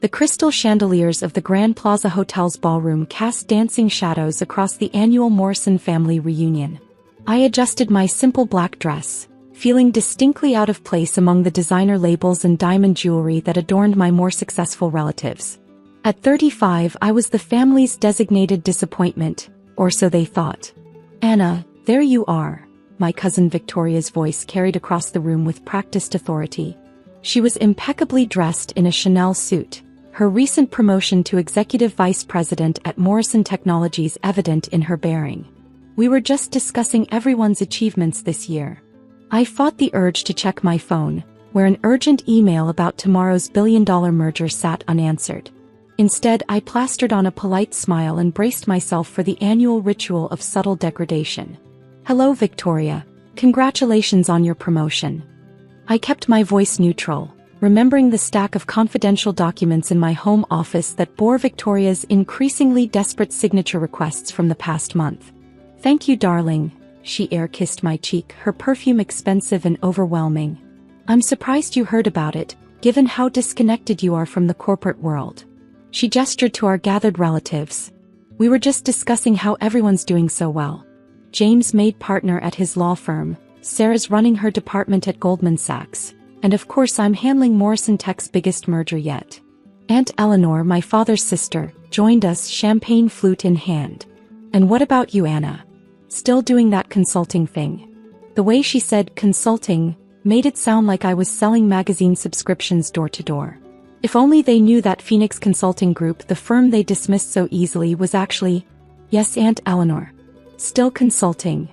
The crystal chandeliers of the Grand Plaza Hotel's ballroom cast dancing shadows across the annual Morrison family reunion. I adjusted my simple black dress, feeling distinctly out of place among the designer labels and diamond jewelry that adorned my more successful relatives. At 35, I was the family's designated disappointment, or so they thought. "Anna, there you are," my cousin Victoria's voice carried across the room with practiced authority. She was impeccably dressed in a Chanel suit, her recent promotion to executive vice president at Morrison Technologies evident in her bearing. "We were just discussing everyone's achievements this year." I fought the urge to check my phone, where an urgent email about tomorrow's billion-dollar merger sat unanswered. Instead, I plastered on a polite smile and braced myself for the annual ritual of subtle degradation. "Hello, Victoria. Congratulations on your promotion." I kept my voice neutral, remembering the stack of confidential documents in my home office that bore Victoria's increasingly desperate signature requests from the past month. "Thank you, darling," she air-kissed my cheek, her perfume expensive and overwhelming. "I'm surprised you heard about it, given how disconnected you are from the corporate world." She gestured to our gathered relatives. "We were just discussing how everyone's doing so well. James made partner at his law firm, Sarah's running her department at Goldman Sachs, and of course I'm handling Morrison Tech's biggest merger yet. Aunt Eleanor, my father's sister, joined us, champagne flute in hand. And what about you, Anna? Still doing that consulting thing?" The way she said consulting made it sound like I was selling magazine subscriptions door to door. If only they knew that Phoenix Consulting Group, the firm they dismissed so easily, was actually, yes, Aunt Eleanor. Still consulting.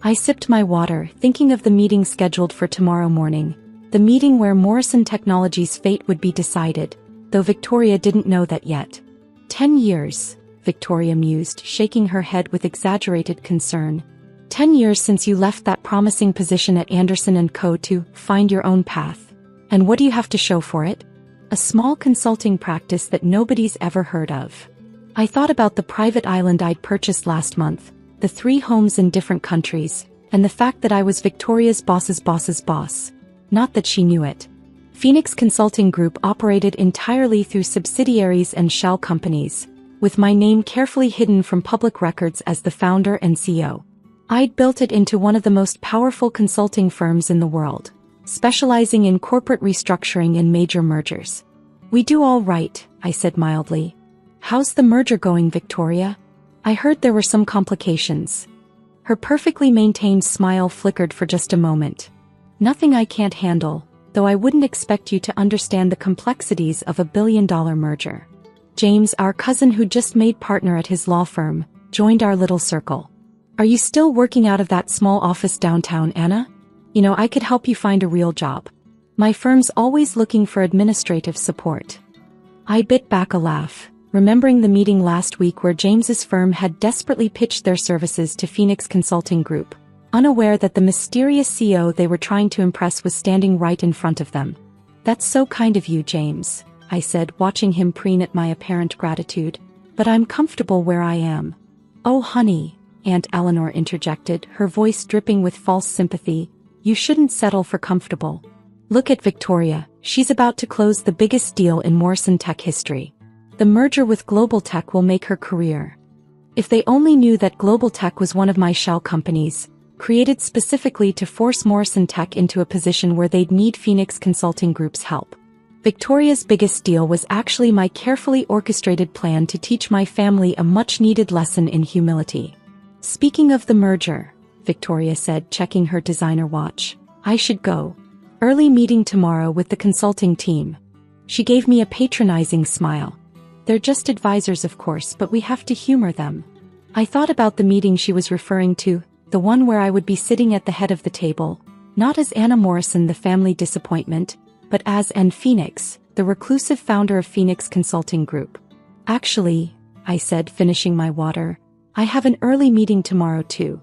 I sipped my water, thinking of the meeting scheduled for tomorrow morning, the meeting where Morrison Technologies' fate would be decided, though Victoria didn't know that yet. 10 years, Victoria mused, shaking her head with exaggerated concern. 10 years since you left that promising position at Anderson & Co. to find your own path. And what do you have to show for it? A small consulting practice that nobody's ever heard of. I thought about the private island I'd purchased last month, the 3 homes in different countries, and the fact that I was Victoria's boss's boss's boss. Not that she knew it. Phoenix Consulting Group operated entirely through subsidiaries and shell companies, with my name carefully hidden from public records as the founder and CEO. I'd built it into one of the most powerful consulting firms in the world, specializing in corporate restructuring and major mergers. "We do all right," I said mildly. "How's the merger going, Victoria? I heard there were some complications." Her perfectly maintained smile flickered for just a moment. "Nothing I can't handle, though I wouldn't expect you to understand the complexities of a billion-dollar merger. James, our cousin who just made partner at his law firm, joined our little circle. Are you still working out of that small office downtown, Anna? You know, I could help you find a real job. My firm's always looking for administrative support." I bit back a laugh, remembering the meeting last week where James's firm had desperately pitched their services to Phoenix Consulting Group, unaware that the mysterious CEO they were trying to impress was standing right in front of them. "That's so kind of you, James," I said, watching him preen at my apparent gratitude. "But I'm comfortable where I am." "Oh, honey," Aunt Eleanor interjected, her voice dripping with false sympathy, "you shouldn't settle for comfortable. Look at Victoria, she's about to close the biggest deal in Morrison Tech history. The merger with Global Tech will make her career. If they only knew that Global Tech was one of my shell companies, created specifically to force Morrison Tech into a position where they'd need Phoenix Consulting Group's help. Victoria's biggest deal was actually my carefully orchestrated plan to teach my family a much-needed lesson in humility." "Speaking of the merger," Victoria said, checking her designer watch, "I should go. Early meeting tomorrow with the consulting team." She gave me a patronizing smile. "They're just advisors, of course, but we have to humor them." I thought about the meeting she was referring to, the one where I would be sitting at the head of the table, not as Anna Morrison, the family disappointment, but as Anne Phoenix, the reclusive founder of Phoenix Consulting Group. "Actually," I said, finishing my water, "I have an early meeting tomorrow too.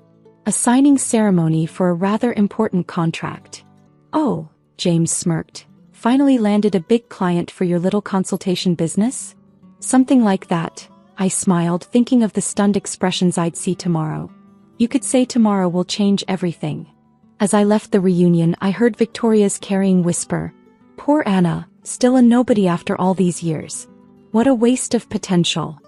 A signing ceremony for a rather important contract." "Oh," James smirked, "finally landed a big client for your little consultation business?" "Something like that," I smiled, thinking of the stunned expressions I'd see tomorrow. "You could say tomorrow will change everything." As I left the reunion, I heard Victoria's carrying whisper, "Poor Anna, Still a nobody after all these years. What a waste of potential.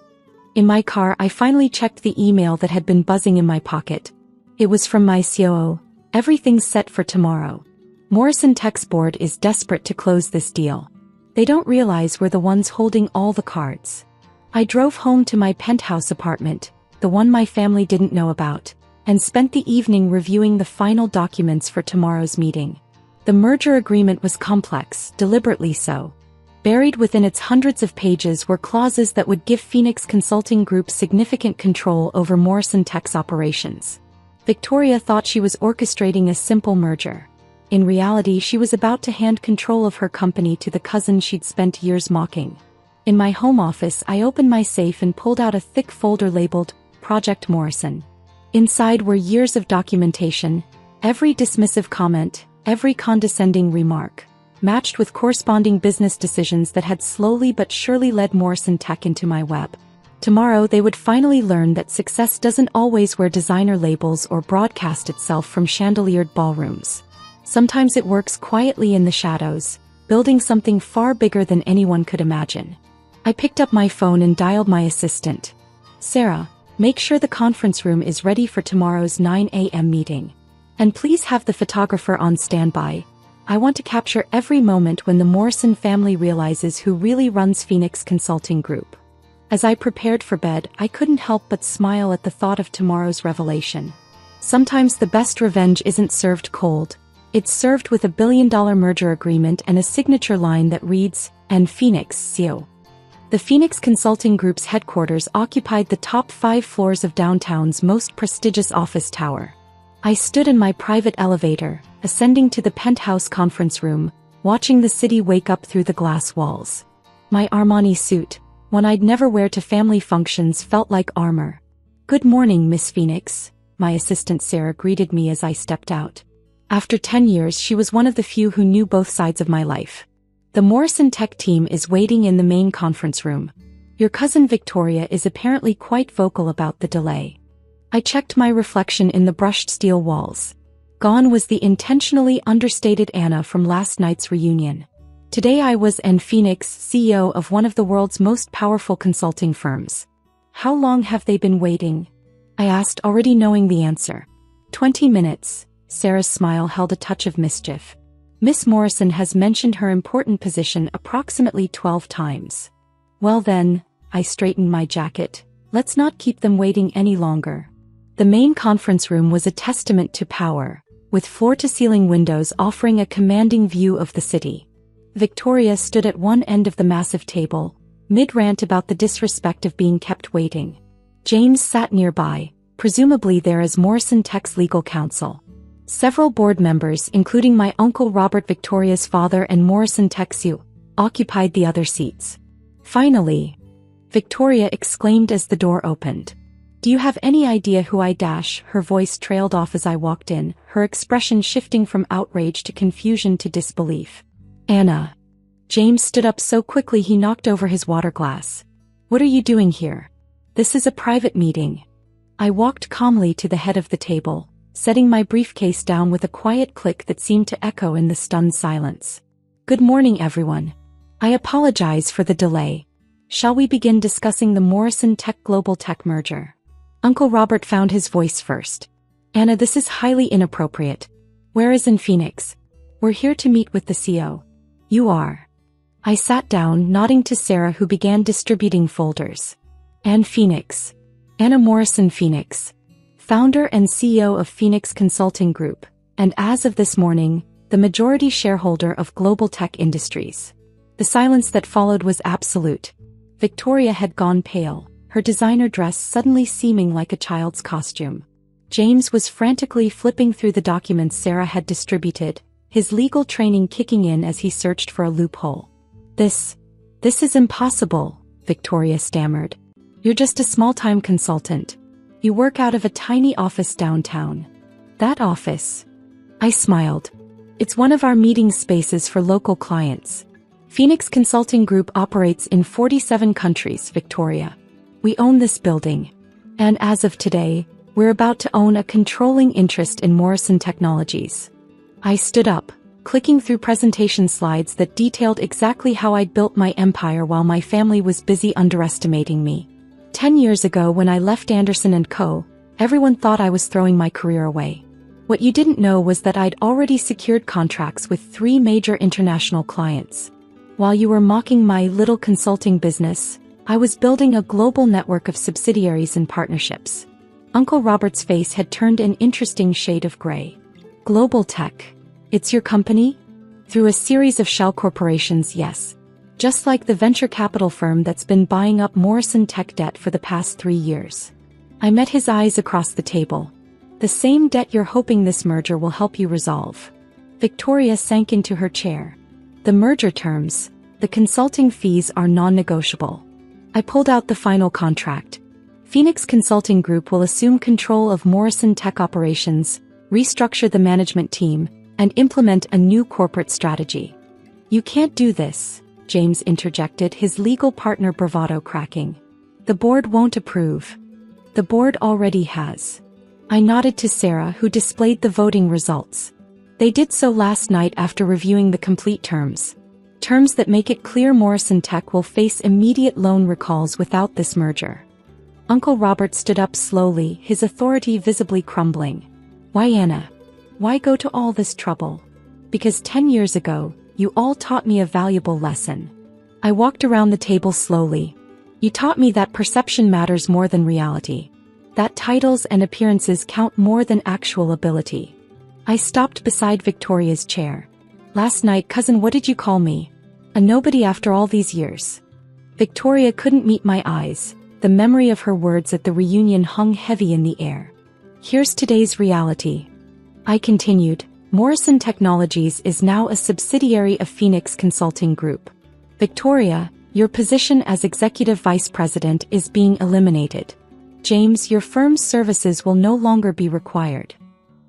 In my car, I finally checked the email that had been buzzing in my pocket. It was from my COO. Everything's set for tomorrow. Morrison Tech's board is desperate to close this deal. They don't realize we're the ones holding all the cards. I drove home to my penthouse apartment, the one my family didn't know about, and spent the evening reviewing the final documents for tomorrow's meeting. The merger agreement was complex, deliberately so. Buried within its hundreds of pages were clauses that would give Phoenix Consulting Group significant control over Morrison Tech's operations. Victoria thought she was orchestrating a simple merger. In reality, she was about to hand control of her company to the cousin she'd spent years mocking. In my home office, I opened my safe and pulled out a thick folder labeled Project Morrison. Inside were years of documentation, every dismissive comment, every condescending remark, matched with corresponding business decisions that had slowly but surely led Morrison Tech into my web. Tomorrow they would finally learn that success doesn't always wear designer labels or broadcast itself from chandeliered ballrooms. Sometimes it works quietly in the shadows, building something far bigger than anyone could imagine. I picked up my phone and dialed my assistant. Sarah, make sure the conference room is ready for tomorrow's 9 a.m. meeting. And please have the photographer on standby. I want to capture every moment when the Morrison family realizes who really runs Phoenix Consulting Group. As I prepared for bed, I couldn't help but smile at the thought of tomorrow's revelation. Sometimes the best revenge isn't served cold. It's served with a billion-dollar merger agreement and a signature line that reads, "And Phoenix, CO." The Phoenix Consulting Group's headquarters occupied the top 5 floors of downtown's most prestigious office tower. I stood in my private elevator, ascending to the penthouse conference room, watching the city wake up through the glass walls. My Armani suit, one I'd never wear to family functions, felt like armor. "Good morning, Miss Phoenix," my assistant Sarah greeted me as I stepped out. After 10 years, she was one of the few who knew both sides of my life. "The Morrison Tech team is waiting in the main conference room. Your cousin Victoria is apparently quite vocal about the delay." I checked my reflection in the brushed steel walls. Gone was the intentionally understated Anna from last night's reunion. Today I was Phoenix, CEO of one of the world's most powerful consulting firms. "How long have they been waiting?" I asked, already knowing the answer. 20 minutes. Sarah's smile held a touch of mischief. "Miss Morrison has mentioned her important position approximately 12 times. Well then," I straightened my jacket, "let's not keep them waiting any longer." The main conference room was a testament to power, with floor-to-ceiling windows offering a commanding view of the city. Victoria stood at one end of the massive table, mid-rant about the disrespect of being kept waiting. James sat nearby, presumably there as Morrison Tech's legal counsel. Several board members, including my uncle Robert, Victoria's father, and Morrison Tech's CEO, occupied the other seats. Finally, Victoria exclaimed as the door opened. "Do you have any idea who I dash?" Her voice trailed off as I walked in, her expression shifting from outrage to confusion to disbelief. "Anna." James stood up so quickly he knocked over his water glass. "What are you doing here? This is a private meeting." I walked calmly to the head of the table, setting my briefcase down with a quiet click that seemed to echo in the stunned silence. "Good morning, everyone. I apologize for the delay. Shall we begin discussing the Morrison Tech Global Tech merger?" Uncle Robert found his voice first. "Anna, this is highly inappropriate. Where is Phoenix? We're here to meet with the CEO." "You are." I sat down, nodding to Sarah, who began distributing folders. Phoenix. Anna Morrison Phoenix, founder and CEO of Phoenix Consulting Group, and as of this morning, the majority shareholder of Global Tech Industries. The silence that followed was absolute. Victoria had gone pale, her designer dress suddenly seeming like a child's costume. James was frantically flipping through the documents Sarah had distributed, his legal training kicking in as he searched for a loophole. This is impossible," Victoria stammered. "You're just a small-time consultant. You work out of a tiny office downtown." "That office?" I smiled. "It's one of our meeting spaces for local clients. Phoenix Consulting Group operates in 47 countries, Victoria. We own this building. And as of today, we're about to own a controlling interest in Morrison Technologies." I stood up, clicking through presentation slides that detailed exactly how I'd built my empire while my family was busy underestimating me. 10 years ago when I left Anderson & Co., everyone thought I was throwing my career away. What you didn't know was that I'd already secured contracts with 3 major international clients. While you were mocking my little consulting business, I was building a global network of subsidiaries and partnerships. Uncle Robert's face had turned an interesting shade of gray. Global Tech. It's your company? Through a series of shell corporations, yes. Just like the venture capital firm that's been buying up Morrison Tech debt for the past 3 years. I met his eyes across the table. The same debt you're hoping this merger will help you resolve. Victoria sank into her chair. The merger terms, the consulting fees are non-negotiable. I pulled out the final contract. Phoenix Consulting Group will assume control of Morrison Tech operations, restructure the management team, and implement a new corporate strategy. You can't do this, James interjected, his legal partner bravado cracking. The board won't approve. The board already has. I nodded to Sarah, who displayed the voting results. They did so last night after reviewing the complete terms. Terms that make it clear Morrison Tech will face immediate loan recalls without this merger. Uncle Robert stood up slowly, his authority visibly crumbling. Why, Anna? Why go to all this trouble? Because 10 years ago, you all taught me a valuable lesson. I walked around the table slowly. You taught me that perception matters more than reality. That titles and appearances count more than actual ability. I stopped beside Victoria's chair. Last night, cousin, what did you call me? A nobody after all these years. Victoria couldn't meet my eyes. The memory of her words at the reunion hung heavy in the air. Here's today's reality. I continued. Morrison Technologies is now a subsidiary of Phoenix Consulting Group. Victoria, your position as Executive Vice President is being eliminated. James, your firm's services will no longer be required.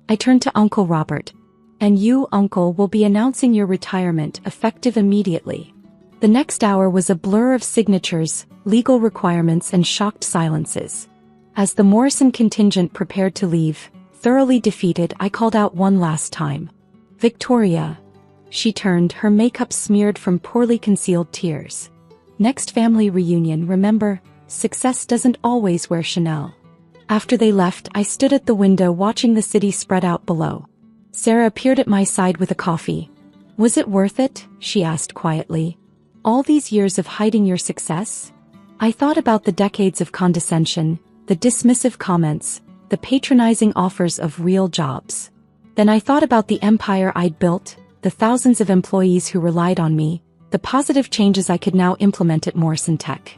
I turned to Uncle Robert. And you, Uncle, will be announcing your retirement effective immediately. The next hour was a blur of signatures, legal requirements, and shocked silences. As the Morrison contingent prepared to leave, thoroughly defeated, I called out one last time. Victoria. She turned, her makeup smeared from poorly concealed tears. Next family reunion, remember, success doesn't always wear Chanel. After they left, I stood at the window watching the city spread out below. Sarah appeared at my side with a coffee. Was it worth it? She asked quietly. All these years of hiding your success? I thought about the decades of condescension, the dismissive comments, the patronizing offers of real jobs. Then I thought about the empire I'd built, the thousands of employees who relied on me, the positive changes I could now implement at Morrison Tech.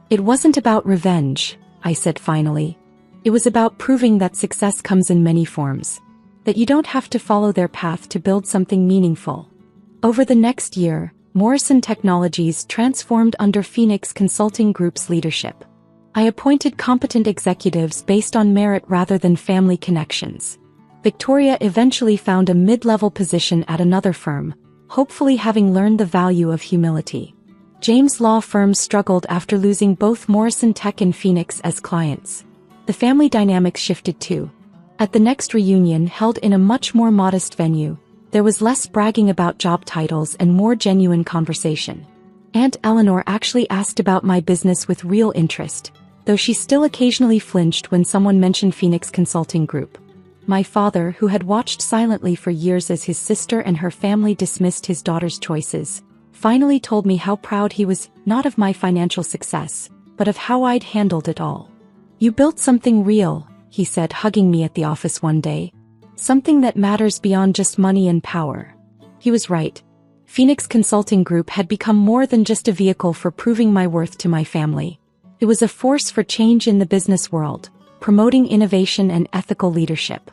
It wasn't about revenge, I said finally. It was about proving that success comes in many forms, that you don't have to follow their path to build something meaningful. Over the next year, Morrison Technologies transformed under Phoenix Consulting Group's leadership. I appointed competent executives based on merit rather than family connections. Victoria eventually found a mid-level position at another firm, hopefully having learned the value of humility. James' law firm struggled after losing both Morrison Tech and Phoenix as clients. The family dynamics shifted too. At the next reunion, held in a much more modest venue, there was less bragging about job titles and more genuine conversation. Aunt Eleanor actually asked about my business with real interest, though she still occasionally flinched when someone mentioned Phoenix Consulting Group. My father, who had watched silently for years as his sister and her family dismissed his daughter's choices, finally told me how proud he was, not of my financial success, but of how I'd handled it all. You built something real, he said, hugging me at the office one day. Something that matters beyond just money and power. He was right. Phoenix Consulting Group had become more than just a vehicle for proving my worth to my family. It was a force for change in the business world, promoting innovation and ethical leadership.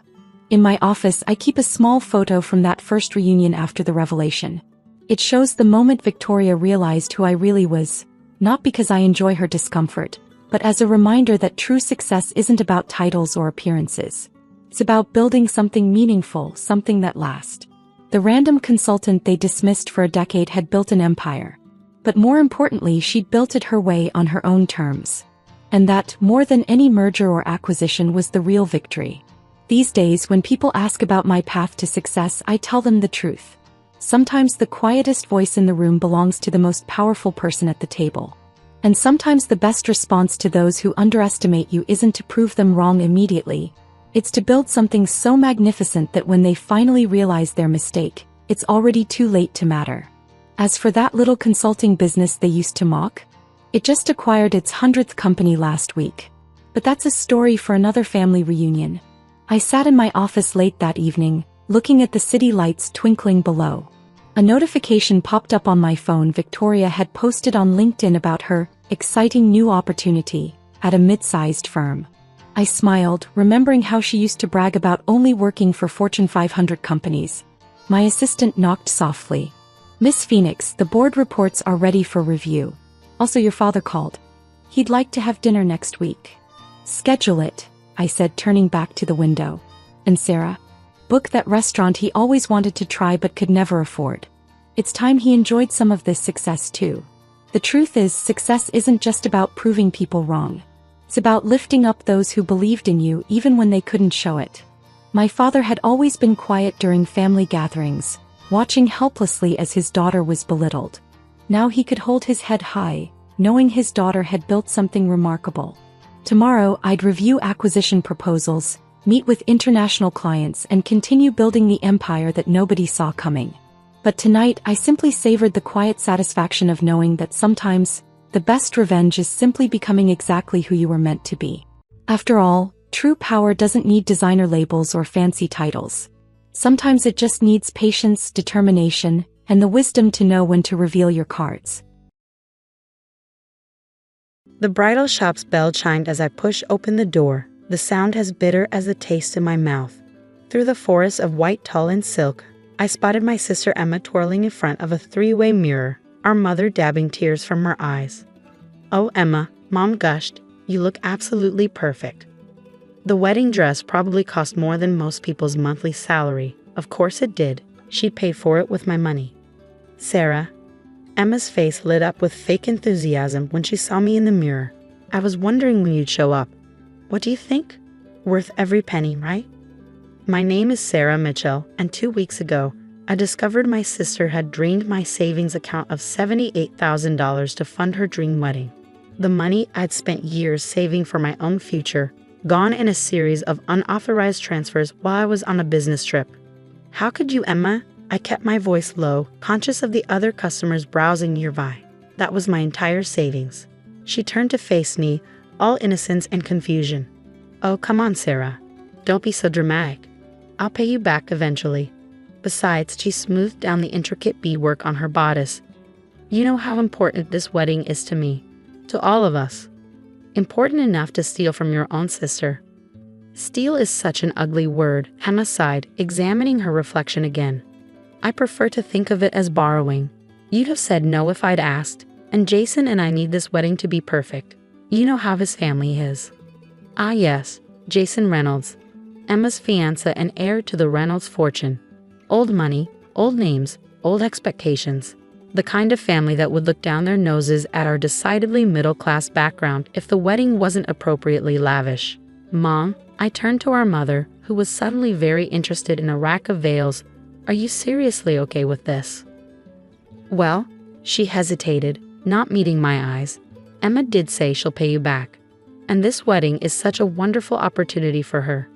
In my office, I keep a small photo from that first reunion after the revelation. It shows the moment Victoria realized who I really was, not because I enjoy her discomfort, but as a reminder that true success isn't about titles or appearances. It's about building something meaningful, something that lasts. The random consultant they dismissed for a decade had built an empire. But more importantly, she'd built it her way on her own terms. And that, more than any merger or acquisition, was the real victory. These days, when people ask about my path to success, I tell them the truth. Sometimes the quietest voice in the room belongs to the most powerful person at the table. And sometimes the best response to those who underestimate you isn't to prove them wrong immediately. It's to build something so magnificent that when they finally realize their mistake, it's already too late to matter. As for that little consulting business they used to mock, it just acquired its 100th company last week. But that's a story for another family reunion. I sat in my office late that evening, looking at the city lights twinkling below. A notification popped up on my phone. Victoria had posted on LinkedIn about her exciting new opportunity at a mid-sized firm. I smiled, remembering how she used to brag about only working for Fortune 500 companies. My assistant knocked softly. "Miss Phoenix, the board reports are ready for review. Also, your father called. He'd like to have dinner next week." "Schedule it," I said, turning back to the window. "And Sarah? Book that restaurant he always wanted to try but could never afford. It's time he enjoyed some of this success too." The truth is, success isn't just about proving people wrong. It's about lifting up those who believed in you even when they couldn't show it. My father had always been quiet during family gatherings, watching helplessly as his daughter was belittled. Now he could hold his head high, knowing his daughter had built something remarkable. Tomorrow I'd review acquisition proposals, meet with international clients, and continue building the empire that nobody saw coming. But tonight I simply savored the quiet satisfaction of knowing that sometimes, the best revenge is simply becoming exactly who you were meant to be. After all, true power doesn't need designer labels or fancy titles. Sometimes it just needs patience, determination, and the wisdom to know when to reveal your cards. The bridal shop's bell chimed as I pushed open the door, the sound as bitter as the taste in my mouth. Through the forest of white tulle and silk, I spotted my sister Emma twirling in front of a three-way mirror, our mother dabbing tears from her eyes. "Oh, Emma," Mom gushed, "you look absolutely perfect." The wedding dress probably cost more than most people's monthly salary. Of course it did. She'd pay for it with my money. "Sarah." Emma's face lit up with fake enthusiasm when she saw me in the mirror. "I was wondering when you'd show up. What do you think? Worth every penny, right?" My name is Sarah Mitchell, and 2 weeks ago, I discovered my sister had drained my savings account of $78,000 to fund her dream wedding. The money I'd spent years saving for my own future, gone in a series of unauthorized transfers while I was on a business trip. "How could you, Emma?" I kept my voice low, conscious of the other customers browsing nearby. "That was my entire savings." She turned to face me, all innocence and confusion. "Oh, come on, Sarah. Don't be so dramatic. I'll pay you back eventually." Besides, she smoothed down the intricate beadwork on her bodice. "You know how important this wedding is to me. To all of us. Important enough to steal from your own sister." "Steal is such an ugly word," Emma sighed, examining her reflection again. "I prefer to think of it as borrowing. You'd have said no if I'd asked, and Jason and I need this wedding to be perfect. You know how his family is." "Ah yes, Jason Reynolds. Emma's fiancé and heir to the Reynolds fortune. Old money, old names, old expectations. The kind of family that would look down their noses at our decidedly middle-class background if the wedding wasn't appropriately lavish." "Mom," I turned to our mother, who was suddenly very interested in a rack of veils. "Are you seriously okay with this?" "Well," she hesitated, not meeting my eyes. "Emma did say she'll pay you back. And this wedding is such a wonderful opportunity for her.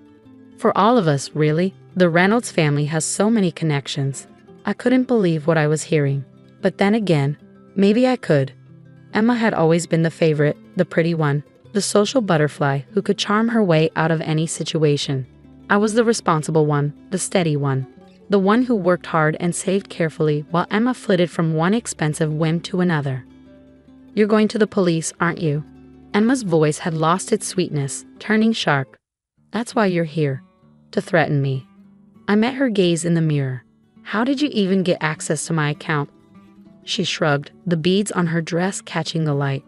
For all of us, really. The Reynolds family has so many connections." I couldn't believe what I was hearing. But then again, maybe I could. Emma had always been the favorite, the pretty one, the social butterfly who could charm her way out of any situation. I was the responsible one, the steady one, the one who worked hard and saved carefully while Emma flitted from one expensive whim to another. "You're going to the police, aren't you?" Emma's voice had lost its sweetness, turning sharp. "That's why you're here. To threaten me." I met her gaze in the mirror. "How did you even get access to my account?" She shrugged, the beads on her dress catching the light.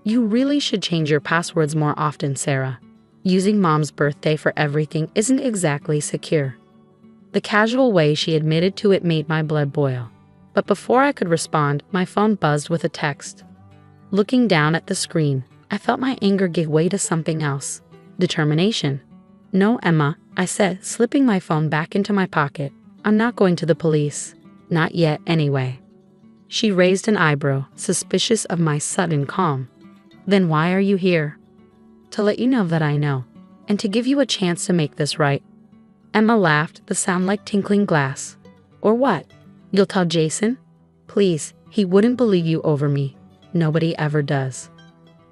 "You really should change your passwords more often, Sarah. Using Mom's birthday for everything isn't exactly secure." The casual way she admitted to it made my blood boil. But before I could respond, my phone buzzed with a text. Looking down at the screen, I felt my anger give way to something else. Determination. "No, Emma," I said, slipping my phone back into my pocket. "I'm not going to the police. Not yet, anyway. She raised an eyebrow, suspicious of my sudden calm. Then why are you here? To let you know that I know, and to give you a chance to make this right. Emma laughed, the sound like tinkling glass. Or what? You'll tell Jason? Please, he wouldn't believe you over me. Nobody ever does.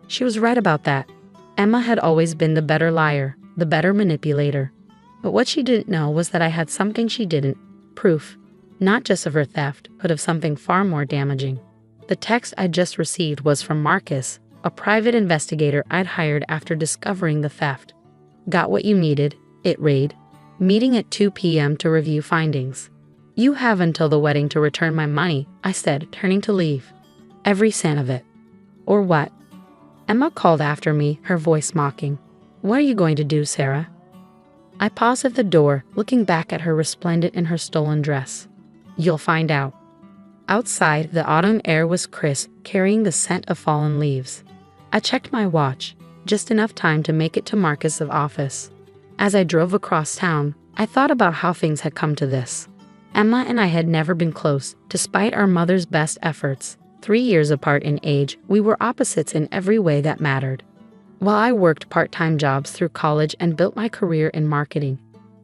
She was right about that. Emma had always been the better liar, the better manipulator. But what she didn't know was that I had something she didn't. Proof. Not just of her theft, but of something far more damaging. The text I'd just received was from Marcus, a private investigator I'd hired after discovering the theft. Got what you needed, it read. Meeting at 2 p.m. to review findings. You have until the wedding to return my money, I said, turning to leave. Every cent of it. Or what? Emma called after me, her voice mocking. What are you going to do, Sarah? I paused at the door, looking back at her resplendent in her stolen dress. You'll find out. Outside, the autumn air was crisp, carrying the scent of fallen leaves. I checked my watch, just enough time to make it to Marcus's office. As I drove across town, I thought about how things had come to this. Emma and I had never been close, despite our mother's best efforts. 3 years apart in age, we were opposites in every way that mattered. While I worked part-time jobs through college and built my career in marketing,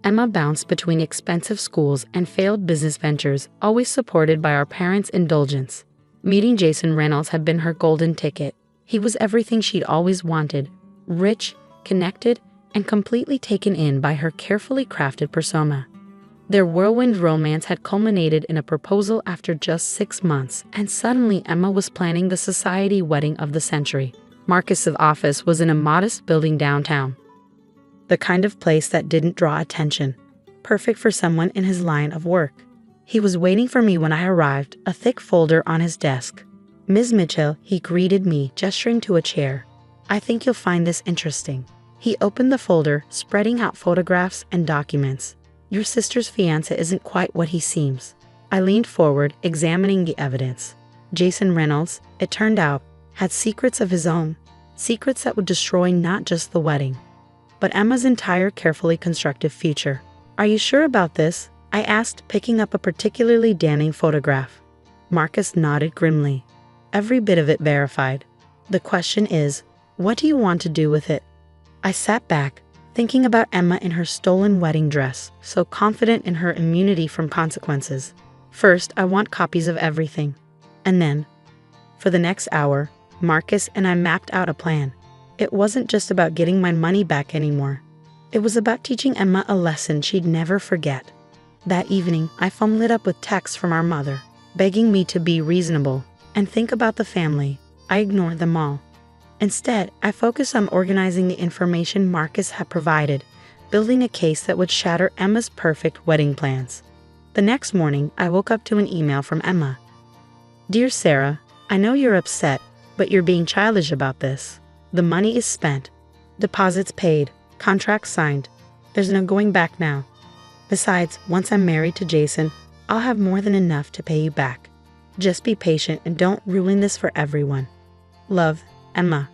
Emma bounced between expensive schools and failed business ventures, always supported by our parents' indulgence. Meeting Jason Reynolds had been her golden ticket. He was everything she'd always wanted, rich, connected, and completely taken in by her carefully crafted persona. Their whirlwind romance had culminated in a proposal after just 6 months, and suddenly Emma was planning the society wedding of the century. Marcus's office was in a modest building downtown. The kind of place that didn't draw attention. Perfect for someone in his line of work. He was waiting for me when I arrived, a thick folder on his desk. Ms. Mitchell, he greeted me, gesturing to a chair. I think you'll find this interesting. He opened the folder, spreading out photographs and documents. Your sister's fiancé isn't quite what he seems. I leaned forward, examining the evidence. Jason Reynolds, it turned out, had secrets of his own. Secrets that would destroy not just the wedding, but Emma's entire carefully constructed future. Are you sure about this? I asked, picking up a particularly damning photograph. Marcus nodded grimly. Every bit of it verified. The question is, what do you want to do with it? I sat back, thinking about Emma in her stolen wedding dress, so confident in her immunity from consequences. First, I want copies of everything. And then, for the next hour, Marcus and I mapped out a plan. It wasn't just about getting my money back anymore. It was about teaching Emma a lesson she'd never forget. That evening, my phone lit up with texts from our mother, begging me to be reasonable and think about the family. I ignored them all. Instead, I focused on organizing the information Marcus had provided, building a case that would shatter Emma's perfect wedding plans. The next morning, I woke up to an email from Emma. Dear Sarah, I know you're upset, but you're being childish about this. The money is spent. Deposits paid. Contracts signed. There's no going back now. Besides, once I'm married to Jason, I'll have more than enough to pay you back. Just be patient and don't ruin this for everyone. Love, Emma.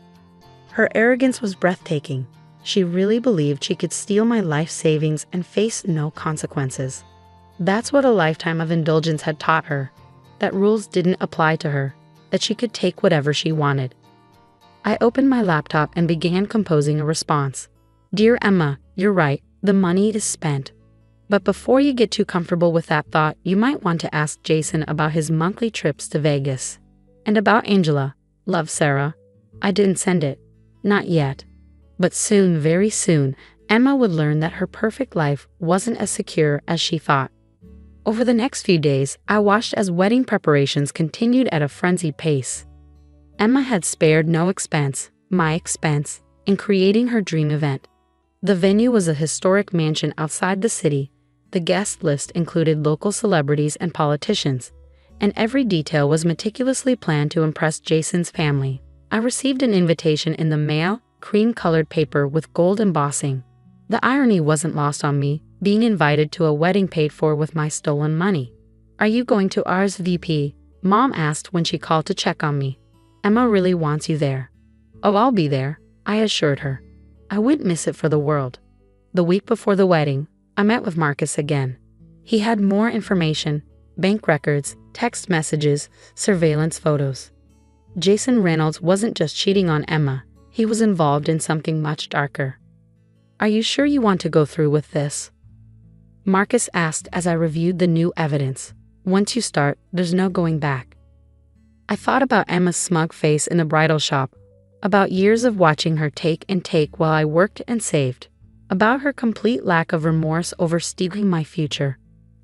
Her arrogance was breathtaking. She really believed she could steal my life savings and face no consequences. That's what a lifetime of indulgence had taught her. That rules didn't apply to her. That she could take whatever she wanted. I opened my laptop and began composing a response. Dear Emma, you're right, the money is spent. But before you get too comfortable with that thought, you might want to ask Jason about his monthly trips to Vegas. And about Angela. Love, Sarah. I didn't send it. Not yet. But soon, very soon, Emma would learn that her perfect life wasn't as secure as she thought. Over the next few days, I watched as wedding preparations continued at a frenzied pace. Emma had spared no expense, my expense, in creating her dream event. The venue was a historic mansion outside the city. The guest list included local celebrities and politicians, and every detail was meticulously planned to impress Jason's family. I received an invitation in the mail, cream-colored paper with gold embossing. The irony wasn't lost on me, being invited to a wedding paid for with my stolen money. Are you going to RSVP? Mom asked when she called to check on me. Emma really wants you there. Oh, I'll be there, I assured her. I wouldn't miss it for the world. The week before the wedding, I met with Marcus again. He had more information, bank records, text messages, surveillance photos. Jason Reynolds wasn't just cheating on Emma, he was involved in something much darker. "Are you sure you want to go through with this?" Marcus asked as I reviewed the new evidence. "Once you start, there's no going back." I thought about Emma's smug face in the bridal shop, about years of watching her take and take while I worked and saved, about her complete lack of remorse over stealing my future.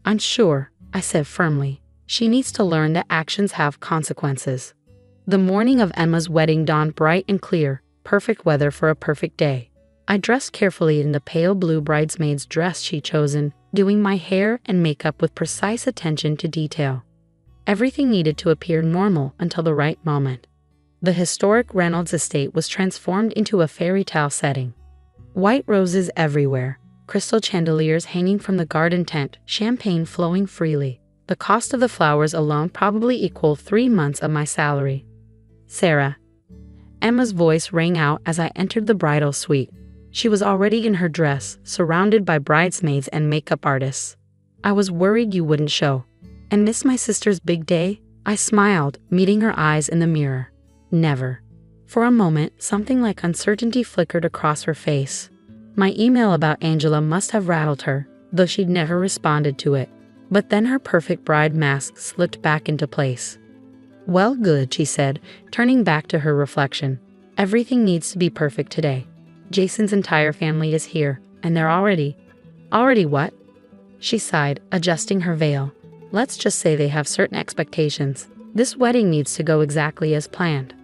"I'm sure," I said firmly. "She needs to learn that actions have consequences." The morning of Emma's wedding dawned bright and clear, perfect weather for a perfect day. I dressed carefully in the pale blue bridesmaid's dress she'd chosen, doing my hair and makeup with precise attention to detail. Everything needed to appear normal until the right moment. The historic Reynolds estate was transformed into a fairy tale setting. White roses everywhere, crystal chandeliers hanging from the garden tent, champagne flowing freely. The cost of the flowers alone probably equaled 3 months of my salary. "Sarah." Emma's voice rang out as I entered the bridal suite. She was already in her dress, surrounded by bridesmaids and makeup artists. "I was worried you wouldn't show. And miss my sister's big day?" I smiled, meeting her eyes in the mirror. "Never." For a moment, something like uncertainty flickered across her face. My email about Angela must have rattled her, though she'd never responded to it. But then her perfect bride mask slipped back into place. "Well, good," she said, turning back to her reflection. "Everything needs to be perfect today. Jason's entire family is here, and they're already..." "Already what?" She sighed, adjusting her veil. "Let's just say they have certain expectations. This wedding needs to go exactly as planned."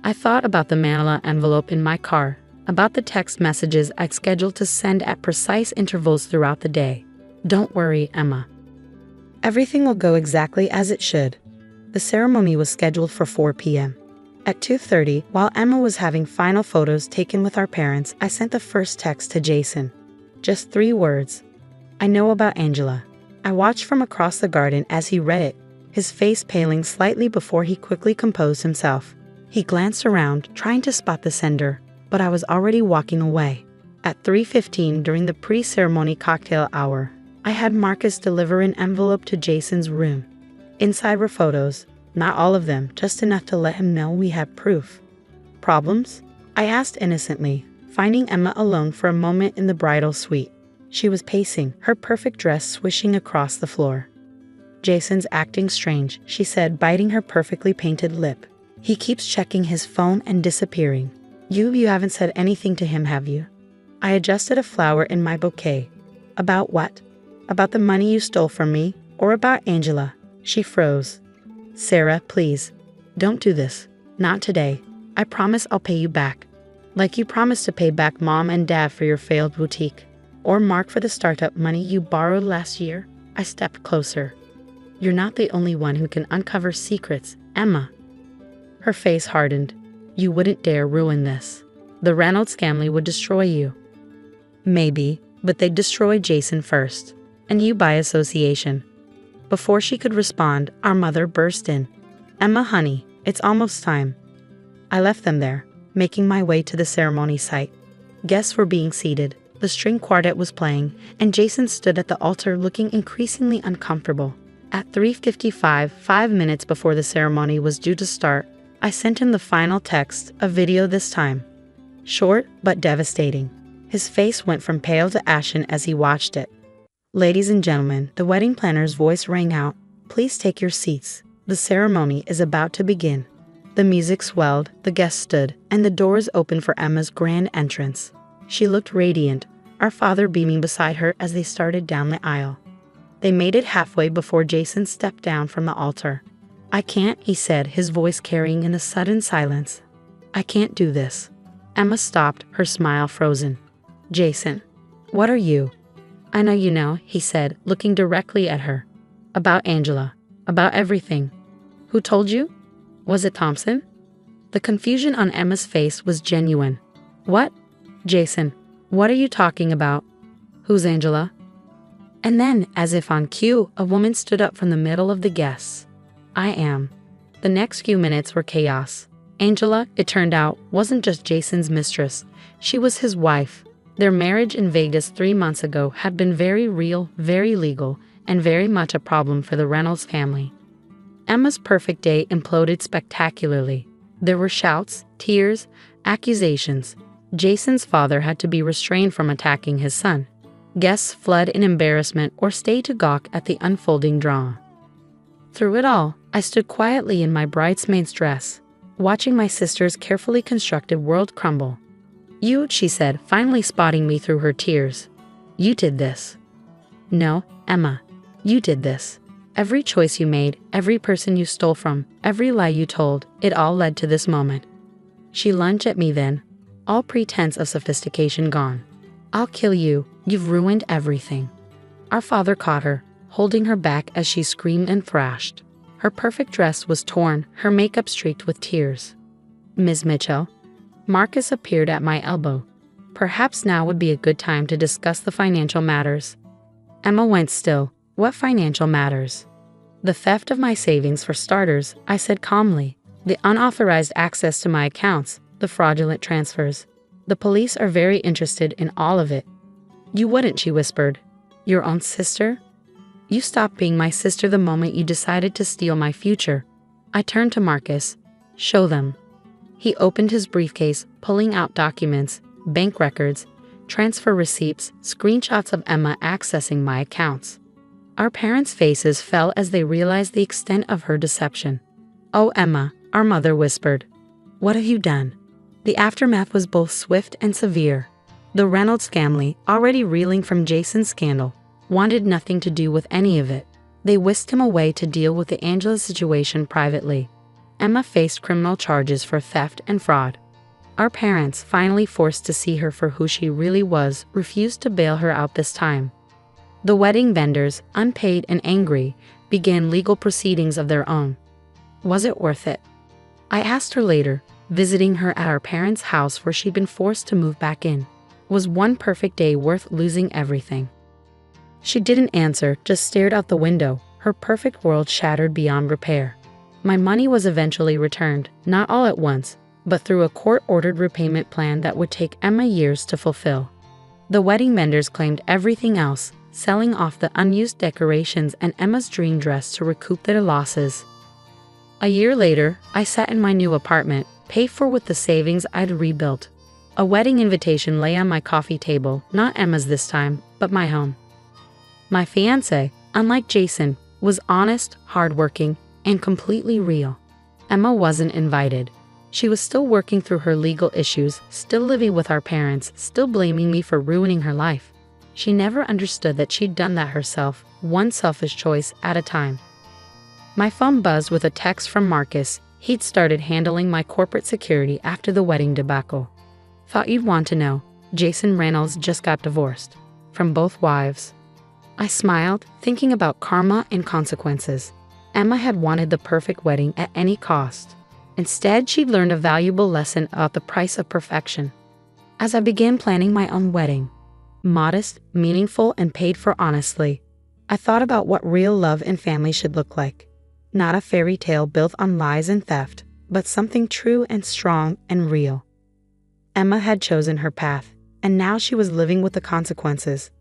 I thought about the manila envelope in my car, about the text messages I'd scheduled to send at precise intervals throughout the day. "Don't worry, Emma. Everything will go exactly as it should." The ceremony was scheduled for 4 p.m. At 2:30, while Emma was having final photos taken with our parents, I sent the first text to Jason. Just 3 words. "I know about Angela." I watched from across the garden as he read it, his face paling slightly before he quickly composed himself. He glanced around, trying to spot the sender, but I was already walking away. At 3:15 during the pre-ceremony cocktail hour, I had Marcus deliver an envelope to Jason's room. Inside were photos, not all of them, just enough to let him know we had proof. "Problems?" I asked innocently, finding Emma alone for a moment in the bridal suite. She was pacing, her perfect dress swishing across the floor. "Jason's acting strange," she said, biting her perfectly painted lip. "He keeps checking his phone and disappearing." You haven't said anything to him, have you?" I adjusted a flower in my bouquet. "About what? About the money you stole from me, or about Angela?" She froze. "Sarah, please. Don't do this. Not today. I promise I'll pay you back. Like you promised to pay back Mom and Dad for your failed boutique. Or Mark for the startup money you borrowed last year." I stepped closer. "You're not the only one who can uncover secrets, Emma." Her face hardened. "You wouldn't dare ruin this. The Reynolds family would destroy you." "Maybe, but they'd destroy Jason first. And you by association." Before she could respond, our mother burst in. "Emma, honey, it's almost time." I left them there, making my way to the ceremony site. Guests were being seated, the string quartet was playing, and Jason stood at the altar looking increasingly uncomfortable. At 3:55, 5 minutes before the ceremony was due to start, I sent him the final text, a video this time. Short, but devastating. His face went from pale to ashen as he watched it. "Ladies and gentlemen," the wedding planner's voice rang out, "please take your seats. The ceremony is about to begin." The music swelled, the guests stood, and the doors opened for Emma's grand entrance. She looked radiant, our father beaming beside her as they started down the aisle. They made it halfway before Jason stepped down from the altar. "I can't," he said, his voice carrying in a sudden silence. "I can't do this." Emma stopped, her smile frozen. "Jason, what are you?" "I know you know," he said, looking directly at her. "About Angela. About everything." "Who told you? Was it Thompson?" The confusion on Emma's face was genuine. "What? Jason, what are you talking about? Who's Angela?" And then, as if on cue, a woman stood up from the middle of the guests. "I am." The next few minutes were chaos. Angela, it turned out, wasn't just Jason's mistress. She was his wife. Their marriage in Vegas 3 months ago had been very real, very legal, and very much a problem for the Reynolds family. Emma's perfect day imploded spectacularly. There were shouts, tears, accusations. Jason's father had to be restrained from attacking his son. Guests fled in embarrassment or stayed to gawk at the unfolding drama. Through it all, I stood quietly in my bridesmaid's dress, watching my sister's carefully constructed world crumble. "You," she said, finally spotting me through her tears. "You did this." "No, Emma. You did this. Every choice you made, every person you stole from, every lie you told, it all led to this moment." She lunged at me then, all pretense of sophistication gone. "I'll kill you. You've ruined everything." Our father caught her, holding her back as she screamed and thrashed. Her perfect dress was torn, her makeup streaked with tears. "Ms. Mitchell?" Marcus appeared at my elbow. "Perhaps now would be a good time to discuss the financial matters." Emma went still. "What financial matters?" "The theft of my savings for starters," I said calmly. "The unauthorized access to my accounts, the fraudulent transfers. The police are very interested in all of it." "You wouldn't," she whispered. "Your own sister?" "You stopped being my sister the moment you decided to steal my future." I turned to Marcus. "Show them." He opened his briefcase, pulling out documents, bank records, transfer receipts, screenshots of Emma accessing my accounts. Our parents' faces fell as they realized the extent of her deception. "Oh, Emma," our mother whispered. "What have you done?" The aftermath was both swift and severe. The Reynolds family, already reeling from Jason's scandal, wanted nothing to do with any of it. They whisked him away to deal with the Angela situation privately. Emma faced criminal charges for theft and fraud. Our parents, finally forced to see her for who she really was, refused to bail her out this time. The wedding vendors, unpaid and angry, began legal proceedings of their own. Was it worth it? I asked her later, visiting her at our parents' house where she'd been forced to move back in. Was one perfect day worth losing everything? She didn't answer, just stared out the window, her perfect world shattered beyond repair. My money was eventually returned, not all at once, but through a court-ordered repayment plan that would take Emma years to fulfill. The wedding vendors claimed everything else, selling off the unused decorations and Emma's dream dress to recoup their losses. A year later, I sat in my new apartment, paid for with the savings I'd rebuilt. A wedding invitation lay on my coffee table, not Emma's this time, but my home. My fiancé, unlike Jason, was honest, hardworking, and completely real. Emma wasn't invited. She was still working through her legal issues, still living with our parents, still blaming me for ruining her life. She never understood that she'd done that herself, one selfish choice at a time. My phone buzzed with a text from Marcus. He'd started handling my corporate security after the wedding debacle. "Thought you'd want to know. Jason Reynolds just got divorced. From both wives." I smiled, thinking about karma and consequences. Emma had wanted the perfect wedding at any cost. Instead, she'd learned a valuable lesson about the price of perfection. As I began planning my own wedding, modest, meaningful, and paid for honestly, I thought about what real love and family should look like. Not a fairy tale built on lies and theft, but something true and strong and real. Emma had chosen her path, and now she was living with the consequences.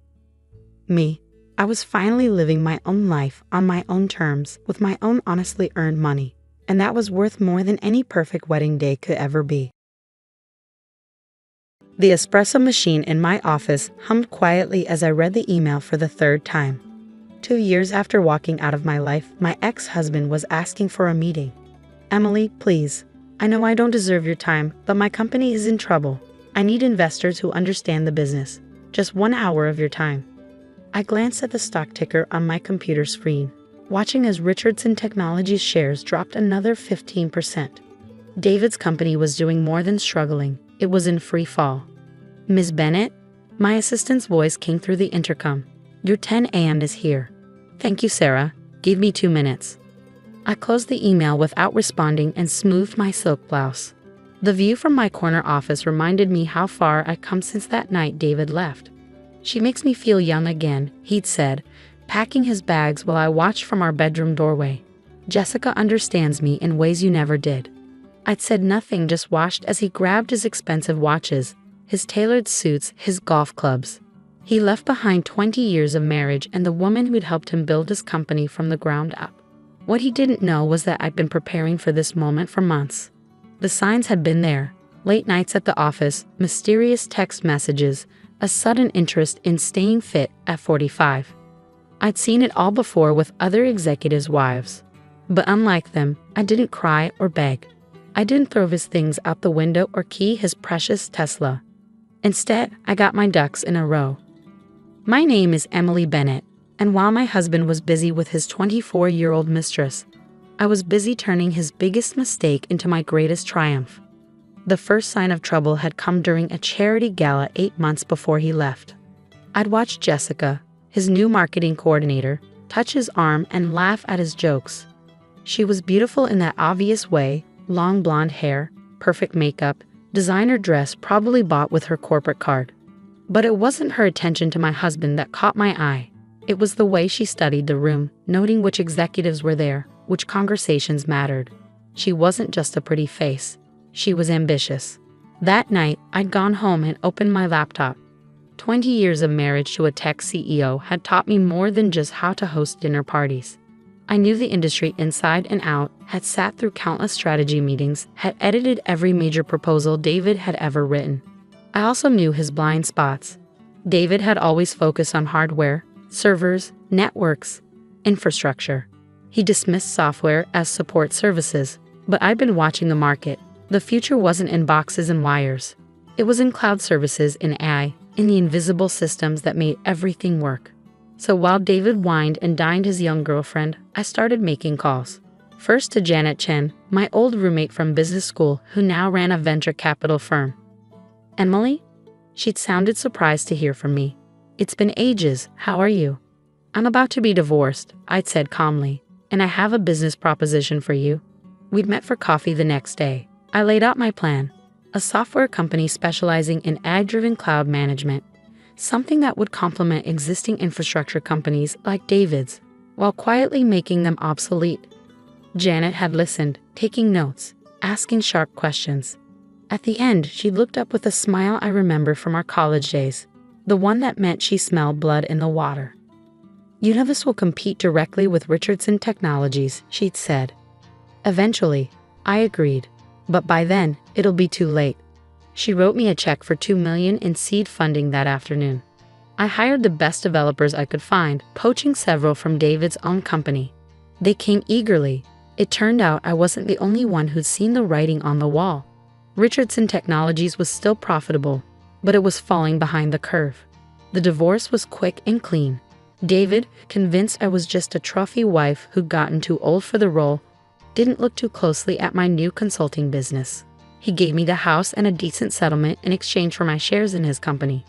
Me, I was finally living my own life on my own terms with my own honestly earned money, and that was worth more than any perfect wedding day could ever be. The espresso machine in my office hummed quietly as I read the email for the third time. 2 years after walking out of my life, my ex-husband was asking for a meeting. "Emily, please. I know I don't deserve your time, but my company is in trouble. I need investors who understand the business. Just 1 hour of your time." I glanced at the stock ticker on my computer screen, watching as Richardson Technologies shares dropped another 15%. David's company was doing more than struggling. It was in free fall. "Ms. Bennett?" My assistant's voice came through the intercom. "Your 10 a.m. is here." "Thank you, Sarah. Give me 2 minutes." I closed the email without responding and smoothed my silk blouse. The view from my corner office reminded me how far I'd come since that night David left. "She makes me feel young again," he'd said, packing his bags while I watched from our bedroom doorway. "Jessica understands me in ways you never did." I'd said nothing, just watched as he grabbed his expensive watches, his tailored suits, his golf clubs. He left behind 20 years of marriage and the woman who'd helped him build his company from the ground up. What he didn't know was that I'd been preparing for this moment for months. The signs had been there: late nights at the office, mysterious text messages, a sudden interest in staying fit at 45. I'd seen it all before with other executives' wives. But unlike them, I didn't cry or beg. I didn't throw his things out the window or key his precious Tesla. Instead, I got my ducks in a row. My name is Emily Bennett, and while my husband was busy with his 24-year-old mistress, I was busy turning his biggest mistake into my greatest triumph. The first sign of trouble had come during a charity gala 8 months before he left. I'd watched Jessica, his new marketing coordinator, touch his arm and laugh at his jokes. She was beautiful in that obvious way: long blonde hair, perfect makeup, designer dress probably bought with her corporate card. But it wasn't her attention to my husband that caught my eye. It was the way she studied the room, noting which executives were there, which conversations mattered. She wasn't just a pretty face. She was ambitious. That night, I'd gone home and opened my laptop. 20 years of marriage to a tech CEO had taught me more than just how to host dinner parties. I knew the industry inside and out, had sat through countless strategy meetings, had edited every major proposal David had ever written. I also knew his blind spots. David had always focused on hardware, servers, networks, infrastructure. He dismissed software as support services, but I'd been watching the market. The future wasn't in boxes and wires. It was in cloud services, in AI, in the invisible systems that made everything work. So while David wined and dined his young girlfriend, I started making calls. First to Janet Chen, my old roommate from business school who now ran a venture capital firm. "Emily?" She'd sounded surprised to hear from me. "It's been ages, how are you?" "I'm about to be divorced," I'd said calmly, "and I have a business proposition for you." We'd met for coffee the next day. I laid out my plan: a software company specializing in ad-driven cloud management, something that would complement existing infrastructure companies like David's, while quietly making them obsolete. Janet had listened, taking notes, asking sharp questions. At the end, she looked up with a smile I remember from our college days, the one that meant she smelled blood in the water. "Univis will compete directly with Richardson Technologies," she'd said. Eventually, I agreed, but by then, it'll be too late. She wrote me a check for $2 million in seed funding that afternoon. I hired the best developers I could find, poaching several from David's own company. They came eagerly. It turned out I wasn't the only one who'd seen the writing on the wall. Richardson Technologies was still profitable, but it was falling behind the curve. The divorce was quick and clean. David, convinced I was just a trophy wife who'd gotten too old for the role, didn't look too closely at my new consulting business. He gave me the house and a decent settlement in exchange for my shares in his company.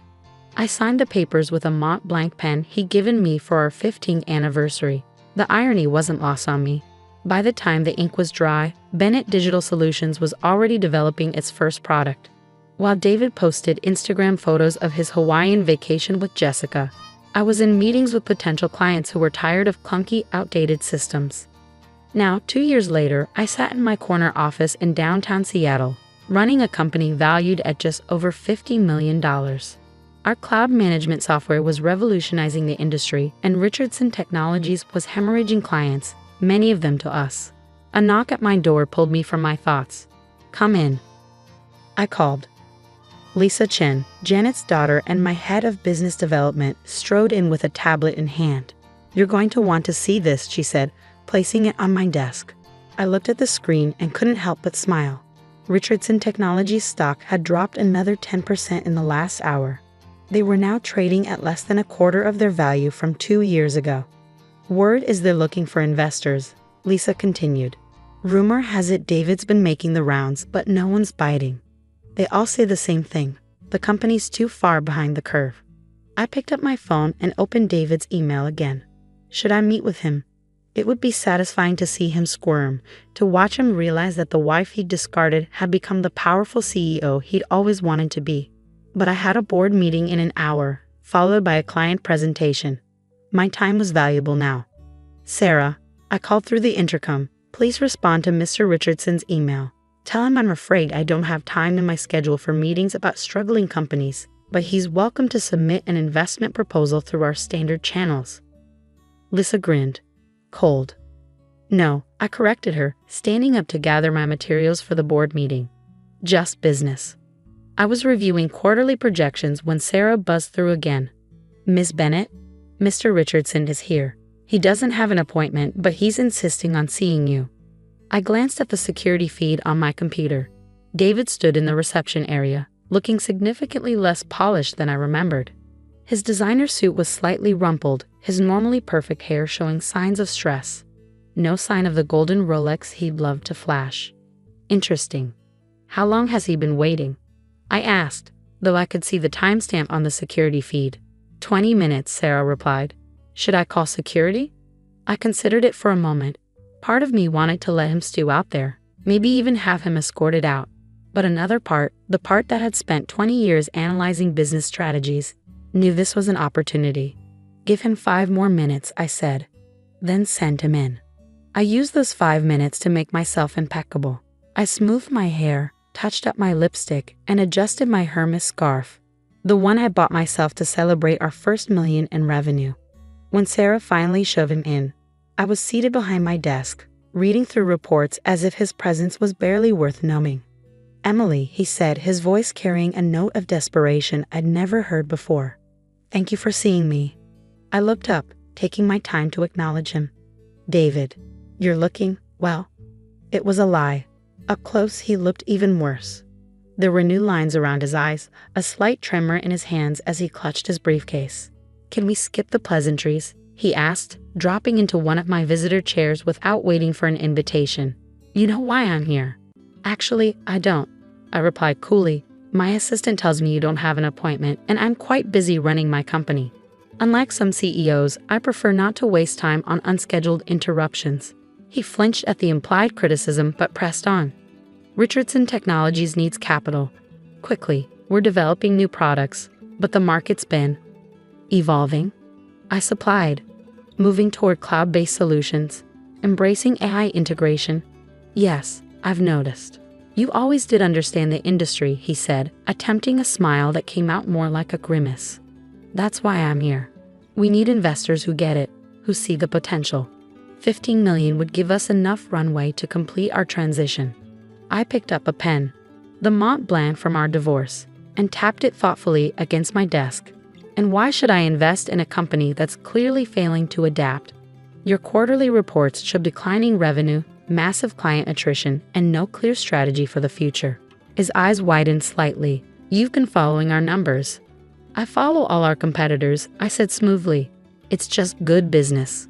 I signed the papers with a Mont Blanc pen he'd given me for our 15th anniversary. The irony wasn't lost on me. By the time the ink was dry, Bennett Digital Solutions was already developing its first product. While David posted Instagram photos of his Hawaiian vacation with Jessica, I was in meetings with potential clients who were tired of clunky, outdated systems. Now, 2 years later, I sat in my corner office in downtown Seattle, running a company valued at just over $50 million. Our cloud management software was revolutionizing the industry, and Richardson Technologies was hemorrhaging clients, many of them to us. A knock at my door pulled me from my thoughts. "Come in," I called. Lisa Chen, Janet's daughter and my head of business development, strode in with a tablet in hand. "You're going to want to see this," she said, placing it on my desk. I looked at the screen and couldn't help but smile. Richardson Technologies stock had dropped another 10% in the last hour. They were now trading at less than a quarter of their value from 2 years ago. "Word is they're looking for investors," Lisa continued. "Rumor has it David's been making the rounds, but no one's biting. They all say the same thing: the company's too far behind the curve." I picked up my phone and opened David's email again. Should I meet with him? It would be satisfying to see him squirm, to watch him realize that the wife he'd discarded had become the powerful CEO he'd always wanted to be. But I had a board meeting in an hour, followed by a client presentation. My time was valuable now. "Sarah," I called through the intercom, "please respond to Mr. Richardson's email. Tell him I'm afraid I don't have time in my schedule for meetings about struggling companies, but he's welcome to submit an investment proposal through our standard channels. Lisa grinned. Cold. No, I corrected her, standing up to gather my materials for the board meeting. Just business. I was reviewing quarterly projections when Sarah buzzed through again. Miss Bennett, Mr. Richardson is here. He doesn't have an appointment, but he's insisting on seeing you. I glanced at the security feed on my computer. David stood in the reception area, looking significantly less polished than I remembered. His designer suit was slightly rumpled, his normally perfect hair showing signs of stress. No sign of the golden Rolex he'd loved to flash. Interesting. How long has he been waiting? I asked, though I could see the timestamp on the security feed. 20 minutes, Sarah replied. Should I call security? I considered it for a moment. Part of me wanted to let him stew out there, maybe even have him escorted out. But another part, the part that had spent 20 years analyzing business strategies, knew this was an opportunity. Give him 5 more minutes, I said. Then send him in. I used those 5 minutes to make myself impeccable. I smoothed my hair, touched up my lipstick, and adjusted my Hermes scarf, the one I bought myself to celebrate our first million in revenue. When Sarah finally shoved him in, I was seated behind my desk, reading through reports as if his presence was barely worth knowing. Emily, he said, his voice carrying a note of desperation I'd never heard before. Thank you for seeing me. I looked up, taking my time to acknowledge him. David, you're looking, well. It was a lie. Up close, he looked even worse. There were new lines around his eyes, a slight tremor in his hands as he clutched his briefcase. Can we skip the pleasantries? He asked, dropping into one of my visitor chairs without waiting for an invitation. You know why I'm here? Actually, I don't, I replied coolly. My assistant tells me you don't have an appointment, and I'm quite busy running my company. Unlike some CEOs, I prefer not to waste time on unscheduled interruptions. He flinched at the implied criticism but pressed on. Richardson Technologies needs capital. Quickly, we're developing new products, but the market's been evolving. I supplied, moving toward cloud-based solutions, embracing AI integration. Yes, I've noticed. You always did understand the industry, he said, attempting a smile that came out more like a grimace. That's why I'm here. We need investors who get it, who see the potential. 15 million would give us enough runway to complete our transition. I picked up a pen, the Mont Blanc from our divorce, and tapped it thoughtfully against my desk. And why should I invest in a company that's clearly failing to adapt? Your quarterly reports show declining revenue, massive client attrition, and no clear strategy for the future. His eyes widened slightly. You've been following our numbers. I follow all our competitors, I said smoothly. It's just good business.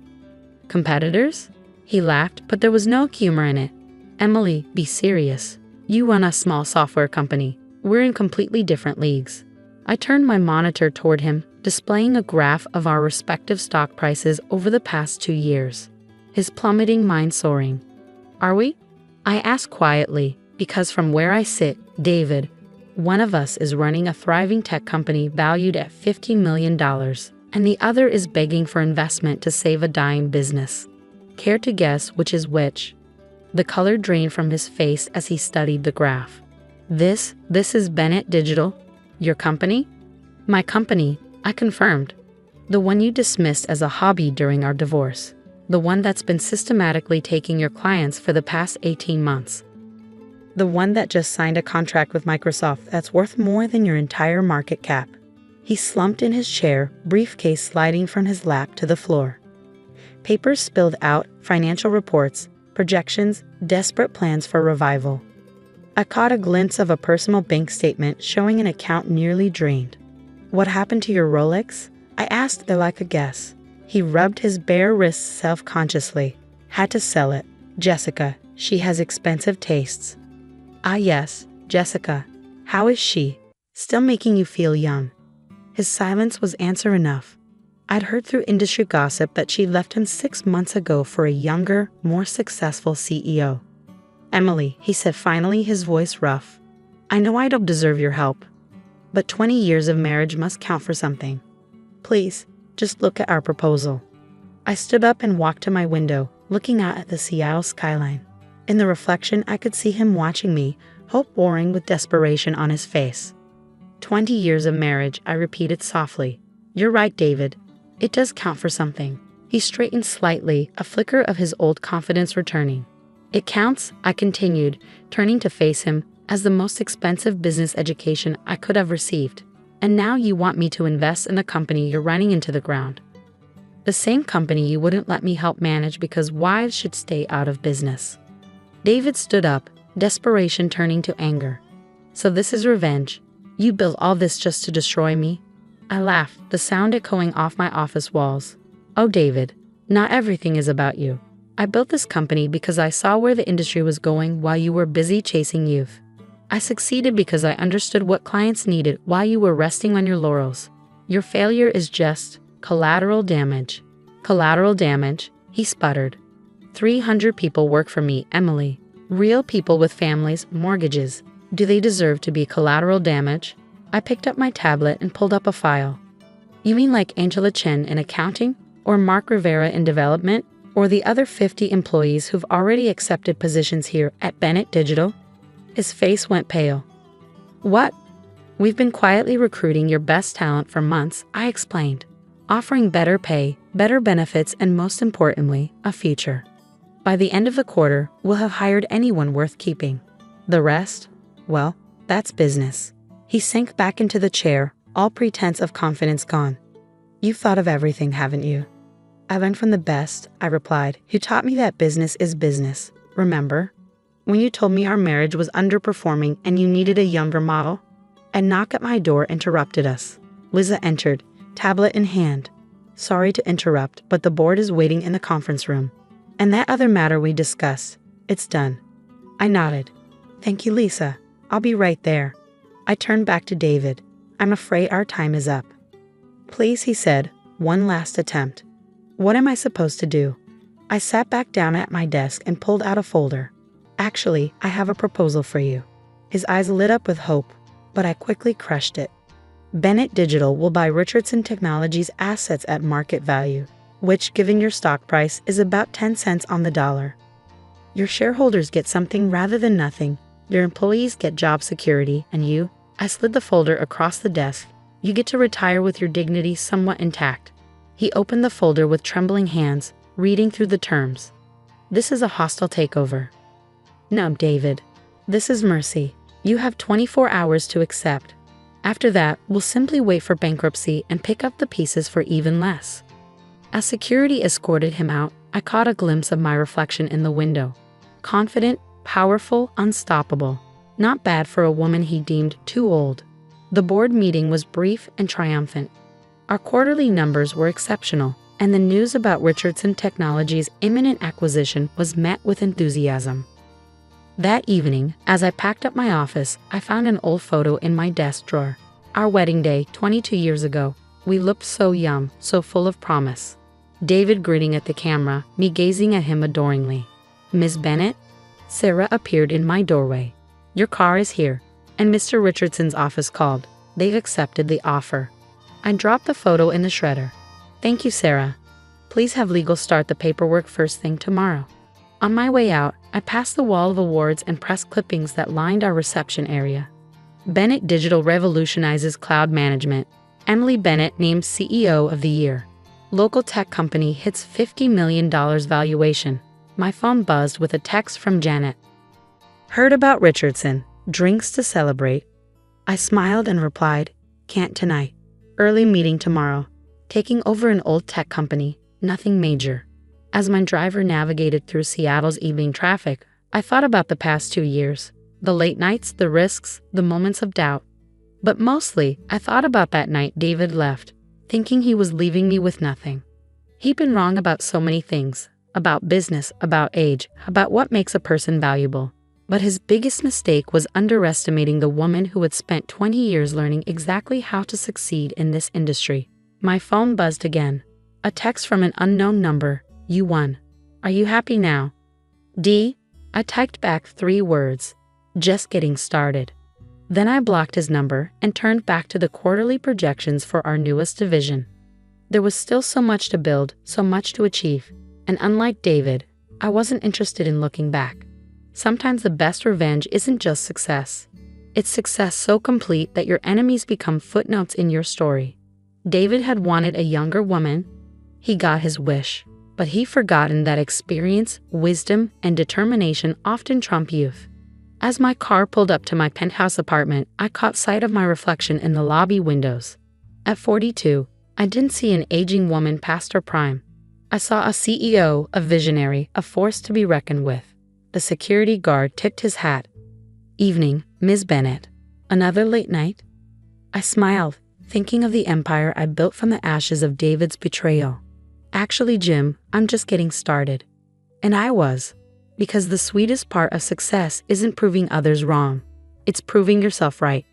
Competitors? He laughed, but there was no humor in it. Emily, be serious. You run a small software company. We're in completely different leagues. I turned my monitor toward him, displaying a graph of our respective stock prices over the past 2 years. His plummeting mind soaring. Are we? I asked quietly, because from where I sit, David, one of us is running a thriving tech company valued at $50 million, and the other is begging for investment to save a dying business. Care to guess which is which? The color drained from his face as he studied the graph. This is Bennett Digital? Your company? My company, I confirmed. The one you dismissed as a hobby during our divorce. The one that's been systematically taking your clients for the past 18 months. The one that just signed a contract with Microsoft that's worth more than your entire market cap. He slumped in his chair, briefcase sliding from his lap to the floor. Papers spilled out, financial reports, projections, desperate plans for revival. I caught a glimpse of a personal bank statement showing an account nearly drained. What happened to your Rolex? I asked though I could guess. He rubbed his bare wrists self-consciously. Had to sell it. Jessica, she has expensive tastes. Ah yes, Jessica. How is she? Still making you feel young. His silence was answer enough. I'd heard through industry gossip that she left him 6 months ago for a younger, more successful CEO. Emily, he said finally, his voice rough. I know I don't deserve your help, but 20 years of marriage must count for something. Please, just look at our proposal. I stood up and walked to my window, looking out at the Seattle skyline. In the reflection, I could see him watching me, hope warring with desperation on his face. 20 years of marriage, I repeated softly. You're right, David. It does count for something. He straightened slightly, a flicker of his old confidence returning. It counts, I continued, turning to face him, as the most expensive business education I could have received. And now you want me to invest in the company you're running into the ground. The same company you wouldn't let me help manage because wives should stay out of business. David stood up, desperation turning to anger. So this is revenge. You built all this just to destroy me? I laughed, the sound echoing off my office walls. Oh, David, not everything is about you. I built this company because I saw where the industry was going while you were busy chasing youth. I succeeded because I understood what clients needed while you were resting on your laurels. Your failure is just collateral damage. Collateral damage, he sputtered. 300 people work for me, Emily. Real people with families, mortgages. Do they deserve to be collateral damage? I picked up my tablet and pulled up a file. You mean like Angela Chen in accounting? Or Mark Rivera in development? Or the other 50 employees who've already accepted positions here at Bennett Digital? His face went pale. What? We've been quietly recruiting your best talent for months, I explained. Offering better pay, better benefits, and most importantly, a future. By the end of the quarter, we'll have hired anyone worth keeping. The rest? Well, that's business. He sank back into the chair, all pretense of confidence gone. You've thought of everything, haven't you? I learned from the best, I replied, who taught me that business is business. Remember? When you told me our marriage was underperforming and you needed a younger model? A knock at my door interrupted us. Liza entered, tablet in hand. Sorry to interrupt, but the board is waiting in the conference room. And that other matter we discussed, it's done. I nodded. Thank you, Lisa. I'll be right there. I turned back to David. I'm afraid our time is up. Please, he said, one last attempt. What am I supposed to do? I sat back down at my desk and pulled out a folder. Actually, I have a proposal for you. His eyes lit up with hope, but I quickly crushed it. Bennett Digital will buy Richardson Technologies' assets at market value, which, given your stock price, is about 10 cents on the dollar. Your shareholders get something rather than nothing. Your employees get job security, and you, I slid the folder across the desk, you get to retire with your dignity somewhat intact. He opened the folder with trembling hands, reading through the terms. This is a hostile takeover. No, David. This is mercy. You have 24 hours to accept. After that, we'll simply wait for bankruptcy and pick up the pieces for even less. As security escorted him out, I caught a glimpse of my reflection in the window. Confident, powerful, unstoppable. Not bad for a woman he deemed too old. The board meeting was brief and triumphant. Our quarterly numbers were exceptional, and the news about Richardson Technologies' imminent acquisition was met with enthusiasm. That evening, as I packed up my office, I found an old photo in my desk drawer. Our wedding day, 22 years ago. We looked so young, so full of promise. David grinning at the camera, me gazing at him adoringly. Miss Bennett? Sarah appeared in my doorway. Your car is here. And Mr. Richardson's office called. They've accepted the offer. I dropped the photo in the shredder. Thank you, Sarah. Please have legal start the paperwork first thing tomorrow. On my way out, I passed the wall of awards and press clippings that lined our reception area. Bennett Digital revolutionizes cloud management. Emily Bennett named CEO of the year. Local tech company hits $50 million valuation. My phone buzzed with a text from Janet. Heard about Richardson. Drinks to celebrate. I smiled and replied, can't tonight. Early meeting tomorrow. Taking over an old tech company. Nothing major. As my driver navigated through Seattle's evening traffic, I thought about the past 2 years. The late nights, the risks, the moments of doubt. But mostly, I thought about that night David left, thinking he was leaving me with nothing. He'd been wrong about so many things. About business, about age, about what makes a person valuable. But his biggest mistake was underestimating the woman who had spent 20 years learning exactly how to succeed in this industry. My phone buzzed again. A text from an unknown number. You won. Are you happy now? D. I typed back 3 words. Just getting started. Then I blocked his number and turned back to the quarterly projections for our newest division. There was still so much to build, so much to achieve. And unlike David, I wasn't interested in looking back. Sometimes the best revenge isn't just success. It's success so complete that your enemies become footnotes in your story. David had wanted a younger woman. He got his wish, but he forgotten that experience, wisdom, and determination often trump youth. As my car pulled up to my penthouse apartment, I caught sight of my reflection in the lobby windows. At 42, I didn't see an aging woman past her prime. I saw a CEO, a visionary, a force to be reckoned with. The security guard tipped his hat. "Evening, Ms. Bennett. Another late night?" I smiled, thinking of the empire I built from the ashes of David's betrayal. "Actually, Jim, I'm just getting started." And I was. Because the sweetest part of success isn't proving others wrong. It's proving yourself right.